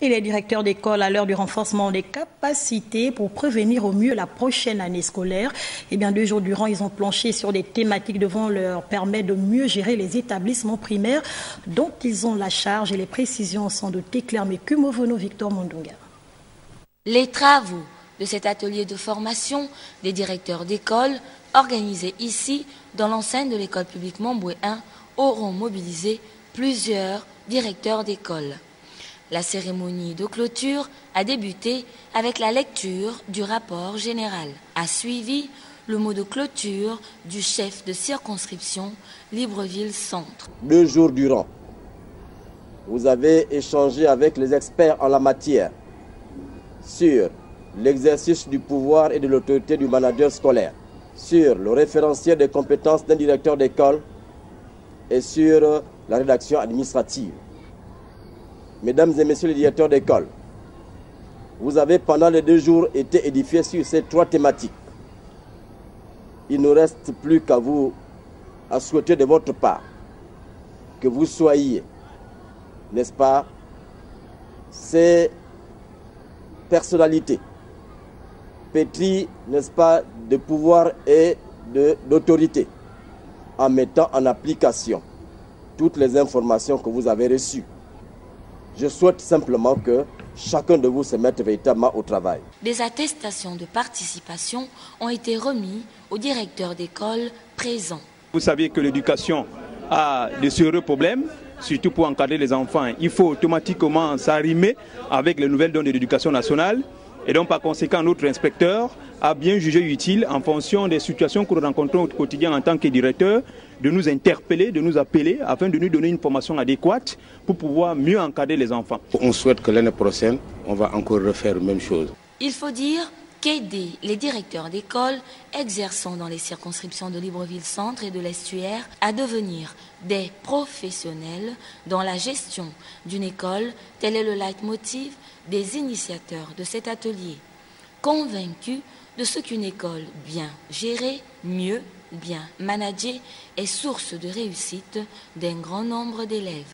Et les directeurs d'école, à l'heure du renforcement des capacités pour prévenir au mieux la prochaine année scolaire, 2 jours durant, ils ont planché sur des thématiques devant leur permettre de mieux gérer les établissements primaires dont ils ont la charge. Et les précisions sont de Téclermé Kumovono, Victor Mondunga. Les travaux de cet atelier de formation des directeurs d'école, organisé ici dans l'enceinte de l'école publique Mamboué 1, auront mobilisé plusieurs directeurs d'école. La cérémonie de clôture a débuté avec la lecture du rapport général. A suivi le mot de clôture du chef de circonscription Libreville Centre. 2 jours durant, vous avez échangé avec les experts en la matière sur l'exercice du pouvoir et de l'autorité du manager scolaire, sur le référentiel des compétences d'un directeur d'école et sur la rédaction administrative. Mesdames et messieurs les directeurs d'école, vous avez pendant les 2 jours été édifiés sur ces 3 thématiques. Il ne reste plus qu'à vous à souhaiter de votre part que vous soyez, n'est-ce pas, ces personnalités pétries, n'est-ce pas, de pouvoir et d'autorité, en mettant en application toutes les informations que vous avez reçues. Je souhaite simplement que chacun de vous se mette véritablement au travail. Des attestations de participation ont été remises aux directeurs d'école présents. Vous savez que l'éducation a de sérieux problèmes, surtout pour encadrer les enfants. Il faut automatiquement s'arrimer avec les nouvelles données de l'éducation nationale. Et donc par conséquent, notre inspecteur a bien jugé utile, en fonction des situations que nous rencontrons au quotidien en tant que directeur, de nous interpeller, de nous appeler, afin de nous donner une formation adéquate pour pouvoir mieux encadrer les enfants. On souhaite que l'année prochaine, on va encore refaire la même chose. Il faut dire qu'aider les directeurs d'école exerçant dans les circonscriptions de Libreville Centre et de l'Estuaire à devenir des professionnels dans la gestion d'une école, tel est le leitmotiv des initiateurs de cet atelier, convaincus de ce qu'une école bien gérée, mieux, bien managée, est source de réussite d'un grand nombre d'élèves.